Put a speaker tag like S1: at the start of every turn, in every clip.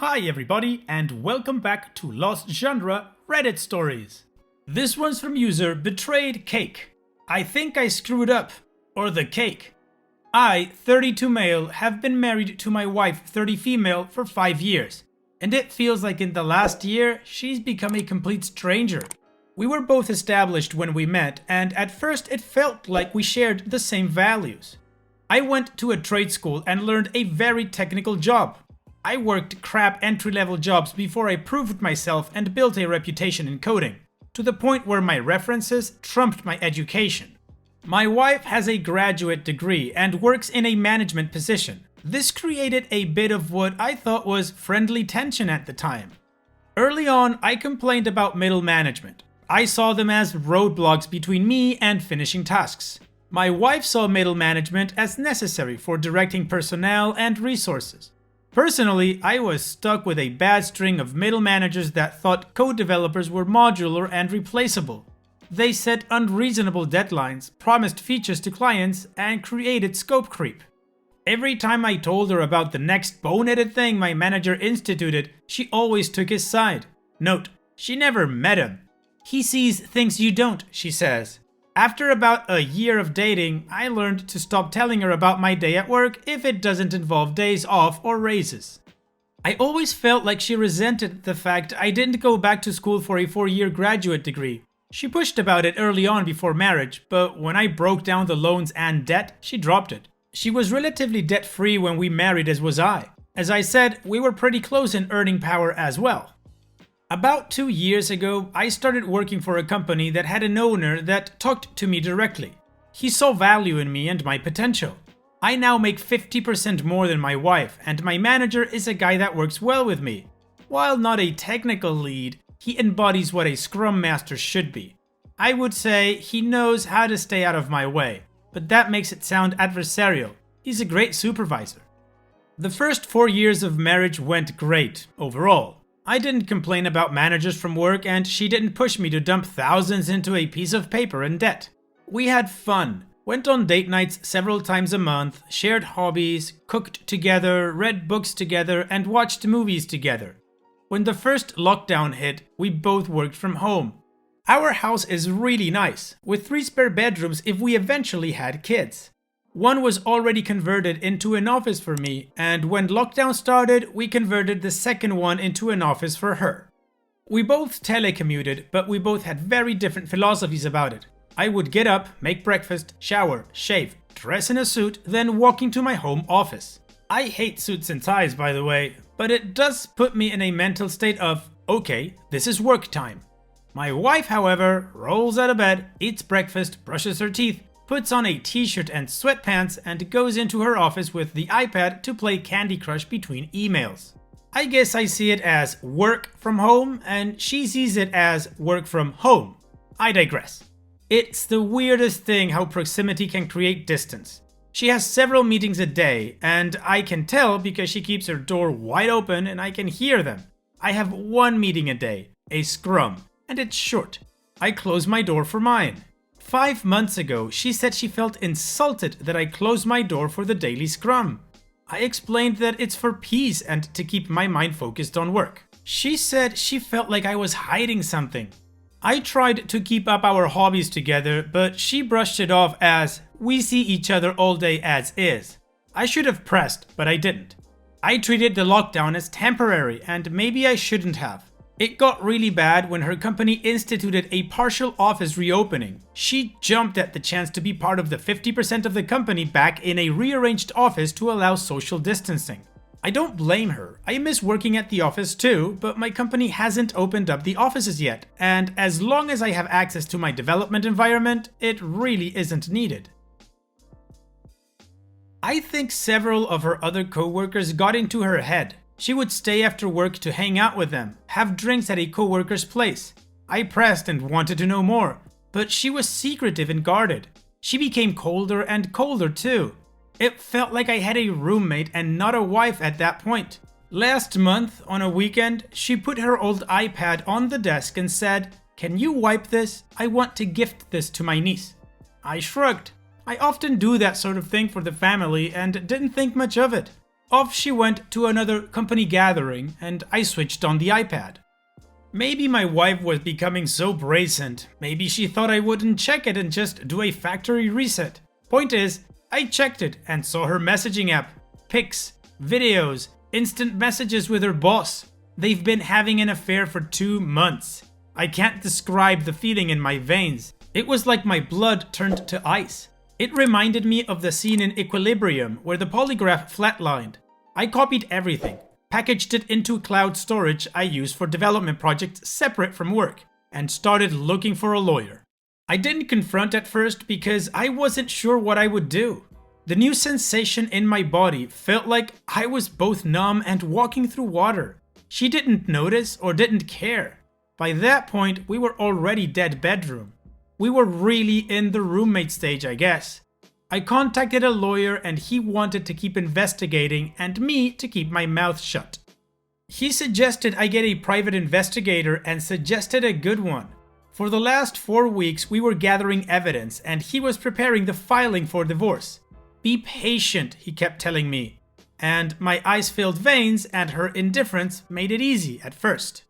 S1: Hi everybody, and welcome back to Lost Genre Reddit Stories. This one's from user Betrayed Cake. I think I screwed up. Or the cake. I, 32 male, have been married to my wife, 30 female, for 5 years. And it feels like in the last year, she's become a complete stranger. We were both established when we met, and at first it felt like we shared the same values. I went to a trade school and learned a very technical job. I worked crap entry-level jobs before I proved myself and built a reputation in coding, to the point where my references trumped my education. My wife has a graduate degree and works in a management position. This created a bit of what I thought was friendly tension at the time. Early on, I complained about middle management. I saw them as roadblocks between me and finishing tasks. My wife saw middle management as necessary for directing personnel and resources. Personally, I was stuck with a bad string of middle managers that thought code developers were modular and replaceable. They set unreasonable deadlines, promised features to clients, and created scope creep. Every time I told her about the next boneheaded thing my manager instituted, she always took his side. Note, she never met him. He sees things you don't, she says. After about a year of dating, I learned to stop telling her about my day at work if it doesn't involve days off or raises. I always felt like she resented the fact I didn't go back to school for a 4-year graduate degree. She pushed about it early on before marriage, but when I broke down the loans and debt, she dropped it. She was relatively debt-free when we married, as was I. As I said, we were pretty close in earning power as well. About 2 years ago, I started working for a company that had an owner that talked to me directly. He saw value in me and my potential. I now make 50% more than my wife, and my manager is a guy that works well with me. While not a technical lead, he embodies what a Scrum Master should be. I would say he knows how to stay out of my way, but that makes it sound adversarial. He's a great supervisor. The first 4 years of marriage went great, overall. I didn't complain about managers from work, and she didn't push me to dump thousands into a piece of paper in debt. We had fun, went on date nights several times a month, shared hobbies, cooked together, read books together, and watched movies together. When the first lockdown hit, we both worked from home. Our house is really nice, with 3 spare bedrooms if we eventually had kids. One was already converted into an office for me, and when lockdown started, we converted the second one into an office for her. We both telecommuted, but we both had very different philosophies about it. I would get up, make breakfast, shower, shave, dress in a suit, then walk into my home office. I hate suits and ties, by the way, but it does put me in a mental state of, okay, this is work time. My wife, however, rolls out of bed, eats breakfast, brushes her teeth, puts on a t-shirt and sweatpants, and goes into her office with the iPad to play Candy Crush between emails. I guess I see it as work from home, and she sees it as work from home. I digress. It's the weirdest thing how proximity can create distance. She has several meetings a day, and I can tell because she keeps her door wide open and I can hear them. I have 1 meeting a day, a scrum, and it's short. I close my door for mine. 5 months ago, she said she felt insulted that I closed my door for the daily scrum. I explained that it's for peace and to keep my mind focused on work. She said she felt like I was hiding something. I tried to keep up our hobbies together, but she brushed it off as, we see each other all day as is. I should have pressed, but I didn't. I treated the lockdown as temporary, and maybe I shouldn't have. It got really bad when her company instituted a partial office reopening. She jumped at the chance to be part of the 50% of the company back in a rearranged office to allow social distancing. I don't blame her. I miss working at the office too, but my company hasn't opened up the offices yet, and as long as I have access to my development environment, it really isn't needed. I think several of her other co-workers got into her head. She would stay after work to hang out with them, have drinks at a co-worker's place. I pressed and wanted to know more, but she was secretive and guarded. She became colder and colder too. It felt like I had a roommate and not a wife at that point. Last month, on a weekend, she put her old iPad on the desk and said, "Can you wipe this? I want to gift this to my niece." I shrugged. I often do that sort of thing for the family and didn't think much of it. Off she went to another company gathering, and I switched on the iPad. Maybe my wife was becoming so brazen. Maybe she thought I wouldn't check it and just do a factory reset. Point is, I checked it and saw her messaging app, pics, videos, instant messages with her boss. They've been having an affair for 2 months. I can't describe the feeling in my veins. It was like my blood turned to ice. It reminded me of the scene in Equilibrium where the polygraph flatlined. I copied everything, packaged it into cloud storage I use for development projects separate from work, and started looking for a lawyer. I didn't confront at first because I wasn't sure what I would do. The new sensation in my body felt like I was both numb and walking through water. She didn't notice or didn't care. By that point, we were already dead bedroom. We were really in the roommate stage, I guess. I contacted a lawyer and he wanted to keep investigating and me to keep my mouth shut. He suggested I get a private investigator and suggested a good one. For the last 4 weeks, we were gathering evidence and he was preparing the filing for divorce. Be patient, he kept telling me. And my ice-filled veins and her indifference made it easy at first.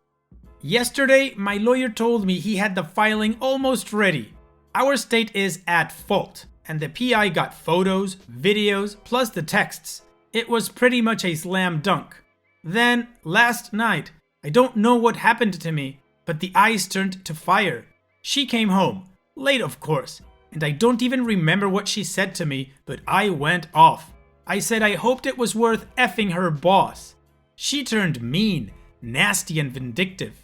S1: Yesterday, my lawyer told me he had the filing almost ready. Our state is at fault, and the PI got photos, videos, plus the texts. It was pretty much a slam dunk. Then, last night, I don't know what happened to me, but the ice turned to fire. She came home, late of course, and I don't even remember what she said to me, but I went off. I said I hoped it was worth effing her boss. She turned mean, nasty and vindictive.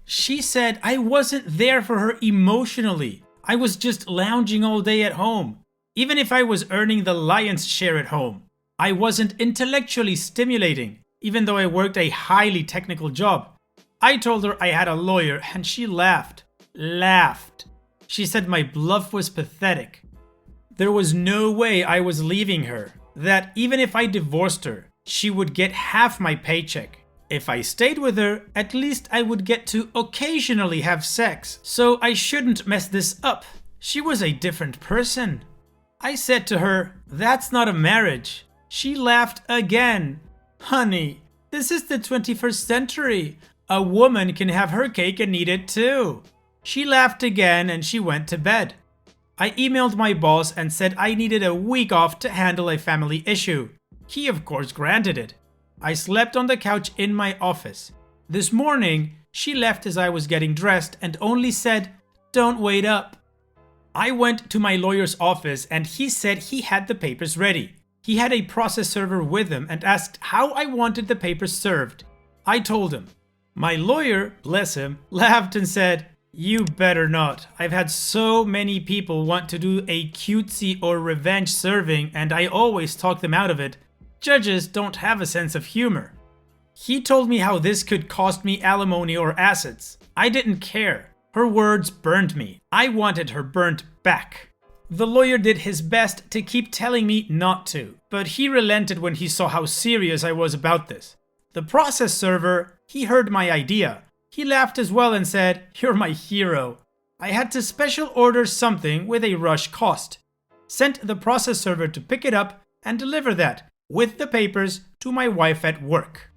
S1: She said I wasn't there for her emotionally. I was just lounging all day at home. Even if I was earning the lion's share at home, I wasn't intellectually stimulating, even though I worked a highly technical job. I told her I had a lawyer and she laughed. She said my bluff was pathetic. There was no way I was leaving her, that even if I divorced her, she would get half my paycheck. If I stayed with her, at least I would get to occasionally have sex, so I shouldn't mess this up. She was a different person. I said to her, "That's not a marriage." She laughed again. Honey, this is the 21st century. A woman can have her cake and eat it too. She laughed again and she went to bed. I emailed my boss and said I needed a week off to handle a family issue. He of course granted it. I slept on the couch in my office. This morning, she left as I was getting dressed and only said, "Don't wait up." I went to my lawyer's office and he said he had the papers ready. He had a process server with him and asked how I wanted the papers served. I told him. My lawyer, bless him, laughed and said, "You better not. I've had so many people want to do a cutesy or revenge serving and I always talk them out of it. Judges don't have a sense of humor." He told me how this could cost me alimony or assets. I didn't care. Her words burned me. I wanted her burnt back. The lawyer did his best to keep telling me not to, but he relented when he saw how serious I was about this. The process server, he heard my idea. He laughed as well and said, "You're my hero." I had to special order something with a rush cost. Sent the process server to pick it up and deliver that, with the papers, to my wife at work.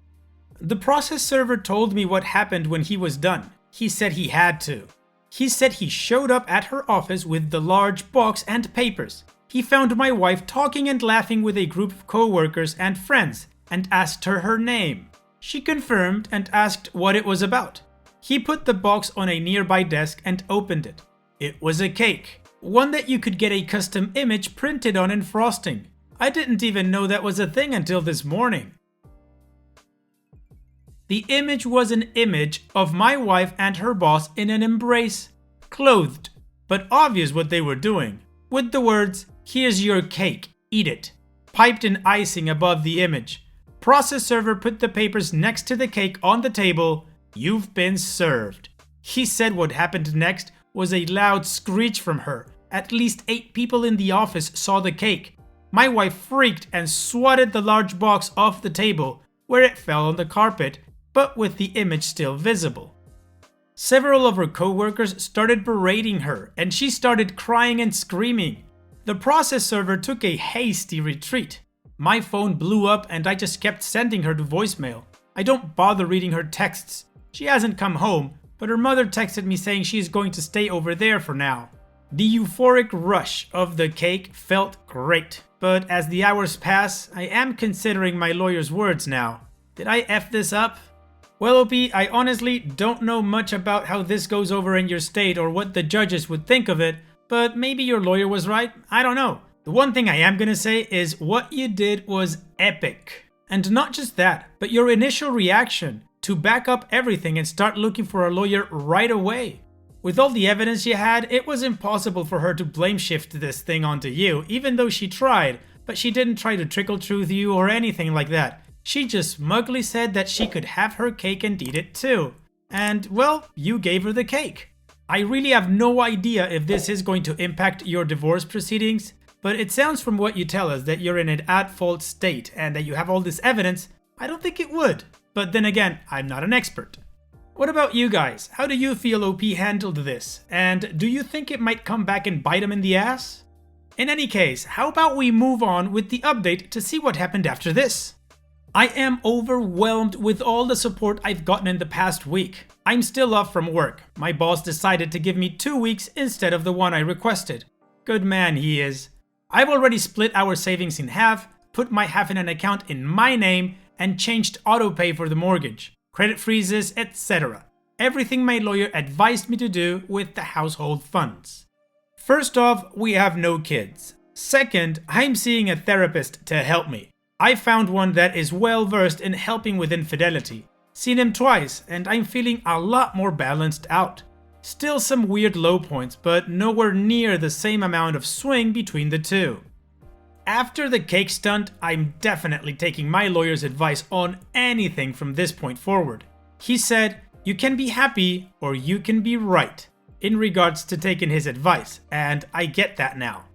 S1: The process server told me what happened when he was done. He said he had to. He said he showed up at her office with the large box and papers. He found my wife talking and laughing with a group of co-workers and friends and asked her name. She confirmed and asked what it was about. He put the box on a nearby desk and opened it. It was a cake, one that you could get a custom image printed on in frosting. I didn't even know that was a thing until this morning. The image was an image of my wife and her boss in an embrace, clothed, but obvious what they were doing, with the words, "Here's your cake, eat it," piped in icing above the image. Process server put the papers next to the cake on the table. "You've been served." He said what happened next was a loud screech from her. At least 8 people in the office saw the cake. My wife freaked and swatted the large box off the table, where it fell on the carpet, but with the image still visible. Several of her co-workers started berating her, and she started crying and screaming. The process server took a hasty retreat. My phone blew up and I just kept sending her to voicemail. I don't bother reading her texts. She hasn't come home, but her mother texted me saying she is going to stay over there for now. The euphoric rush of the cake felt great, but as the hours pass, I am considering my lawyer's words now. Did I F this up? Well, OP, I honestly don't know much about how this goes over in your state or what the judges would think of it, but maybe your lawyer was right. I don't know. The one thing I am gonna say is what you did was epic. And not just that, but your initial reaction to back up everything and start looking for a lawyer right away. With all the evidence you had, it was impossible for her to blame shift this thing onto you, even though she tried, but she didn't try to trickle truth you or anything like that. She just smugly said that she could have her cake and eat it too. And, well, you gave her the cake. I really have no idea if this is going to impact your divorce proceedings, but it sounds from what you tell us that you're in an at-fault state and that you have all this evidence. I don't think it would. But then again, I'm not an expert. What about you guys? How do you feel OP handled this? And do you think it might come back and bite him in the ass? In any case, how about we move on with the update to see what happened after this? I am overwhelmed with all the support I've gotten in the past week. I'm still off from work. My boss decided to give me 2 weeks instead of the one I requested. Good man he is. I've already split our savings in half, put my half in an account in my name, and changed autopay for the mortgage, credit freezes, etc. Everything my lawyer advised me to do with the household funds. First off, we have no kids. Second, I'm seeing a therapist to help me. I found one that is well versed in helping with infidelity. Seen him twice, and I'm feeling a lot more balanced out. Still some weird low points, but nowhere near the same amount of swing between the two. After the cake stunt, I'm definitely taking my lawyer's advice on anything from this point forward. He said, you can be happy or you can be right, in regards to taking his advice, and I get that now.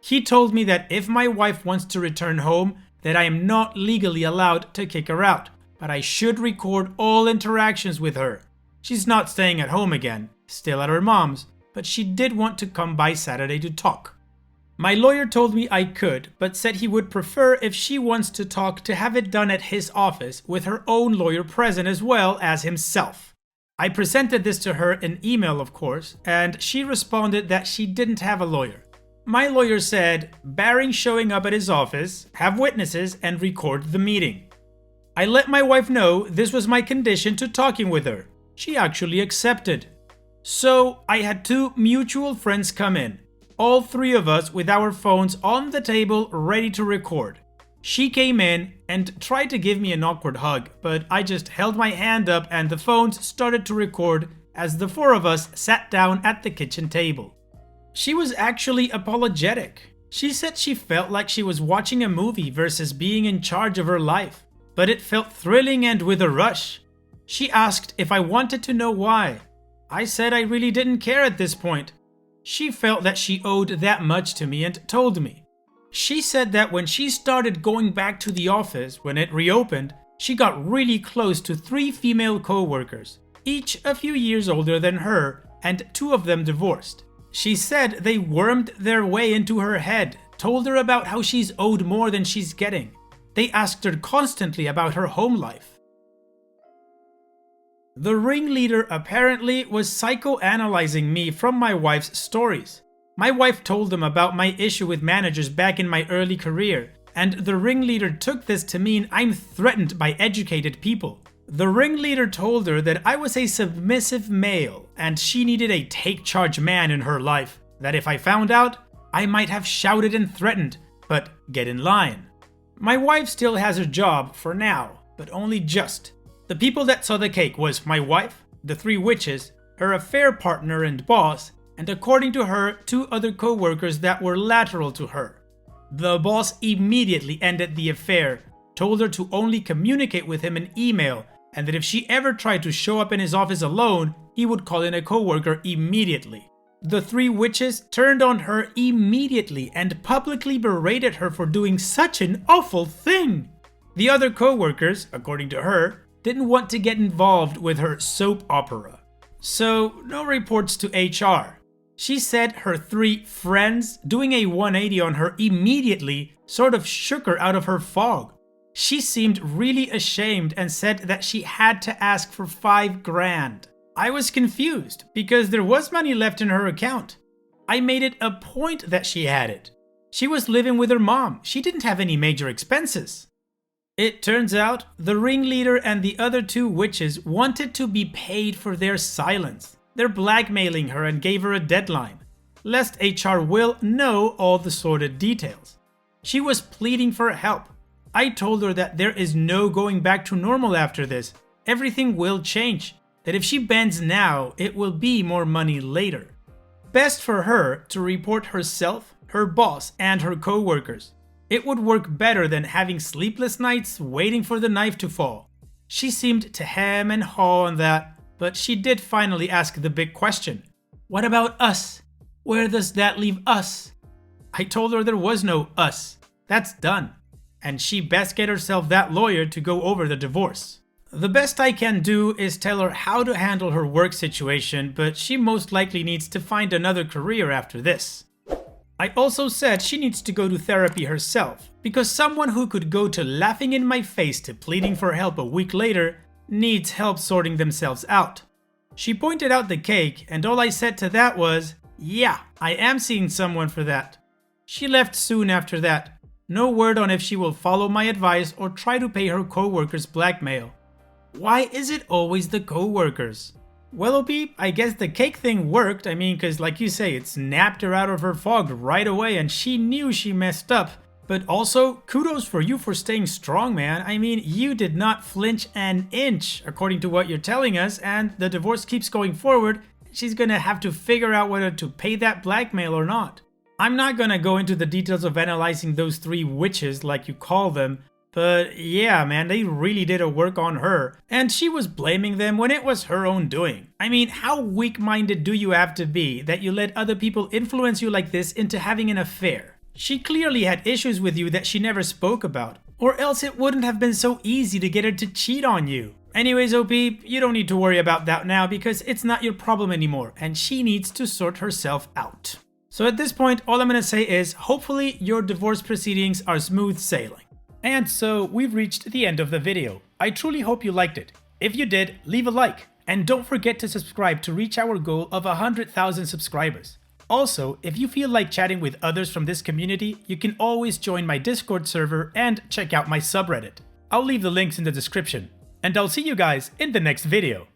S1: He told me that if my wife wants to return home, that I am not legally allowed to kick her out, but I should record all interactions with her. She's not staying at home again, still at her mom's, but she did want to come by Saturday to talk. My lawyer told me I could, but said he would prefer if she wants to talk to have it done at his office with her own lawyer present as well as himself. I presented this to her in email, of course, and she responded that she didn't have a lawyer. My lawyer said, barring showing up at his office, have witnesses, and record the meeting. I let my wife know this was my condition to talking with her. She actually accepted. So I had 2 mutual friends come in, all 3 of us with our phones on the table ready to record. She came in and tried to give me an awkward hug, but I just held my hand up and the phones started to record as the 4 of us sat down at the kitchen table. She was actually apologetic. She said she felt like she was watching a movie versus being in charge of her life, but it felt thrilling and with a rush. She asked if I wanted to know why. I said I really didn't care at this point. She felt that she owed that much to me and told me. She said that when she started going back to the office when it reopened, she got really close to 3 female co-workers, each a few years older than her, and 2 of them divorced. She said they wormed their way into her head, told her about how she's owed more than she's getting. They asked her constantly about her home life. The ringleader apparently was psychoanalyzing me from my wife's stories. My wife told them about my issue with managers back in my early career, and the ringleader took this to mean I'm threatened by educated people. The ringleader told her that I was a submissive male and she needed a take-charge man in her life, that if I found out, I might have shouted and threatened, but get in line. My wife still has her job for now, but only just. The people that saw the cake was my wife, the 3 witches, her affair partner and boss, and according to her, 2 other co-workers that were lateral to her. The boss immediately ended the affair, told her to only communicate with him in email, and that if she ever tried to show up in his office alone, he would call in a co-worker immediately. The 3 witches turned on her immediately and publicly berated her for doing such an awful thing. The other co-workers, according to her, didn't want to get involved with her soap opera. So, no reports to HR. She said her 3 friends doing a 180 on her immediately sort of shook her out of her fog. She seemed really ashamed and said that she had to ask for 5 grand. I was confused because there was money left in her account. I made it a point that she had it. She was living with her mom. She didn't have any major expenses. It turns out the ringleader and the other 2 witches wanted to be paid for their silence. They're blackmailing her and gave her a deadline, lest HR will know all the sordid details. She was pleading for help. I told her that there is no going back to normal after this. Everything will change. That if she bends now, it will be more money later. Best for her to report herself, her boss, and her co-workers. It would work better than having sleepless nights waiting for the knife to fall. She seemed to hem and haw on that, but she did finally ask the big question. What about us? Where does that leave us? I told her there was no us. That's done. And she best get herself that lawyer to go over the divorce. The best I can do is tell her how to handle her work situation, but she most likely needs to find another career after this. I also said she needs to go to therapy herself, because someone who could go to laughing in my face to pleading for help a week later needs help sorting themselves out. She pointed out the cake, and all I said to that was, yeah, I am seeing someone for that. She left soon after that. No word on if she will follow my advice or try to pay her co-workers blackmail. Why is it always the co-workers? Well, OP, I guess the cake thing worked. I mean, because like you say, it snapped her out of her fog right away and she knew she messed up. But also, kudos for you for staying strong, man. I mean, you did not flinch an inch, according to what you're telling us, and the divorce keeps going forward. She's gonna have to figure out whether to pay that blackmail or not. I'm not gonna go into the details of analyzing those 3 witches, like you call them, but yeah, man, they really did a work on her, and she was blaming them when it was her own doing. I mean, how weak-minded do you have to be that you let other people influence you like this into having an affair? She clearly had issues with you that she never spoke about, or else it wouldn't have been so easy to get her to cheat on you. Anyways, OP, you don't need to worry about that now because it's not your problem anymore, and she needs to sort herself out. So at this point, all I'm gonna say is, hopefully your divorce proceedings are smooth sailing. And so we've reached the end of the video. I truly hope you liked it. If you did, leave a like. And don't forget to subscribe to reach our goal of 100,000 subscribers. Also, if you feel like chatting with others from this community, you can always join my Discord server and check out my subreddit. I'll leave the links in the description. And I'll see you guys in the next video.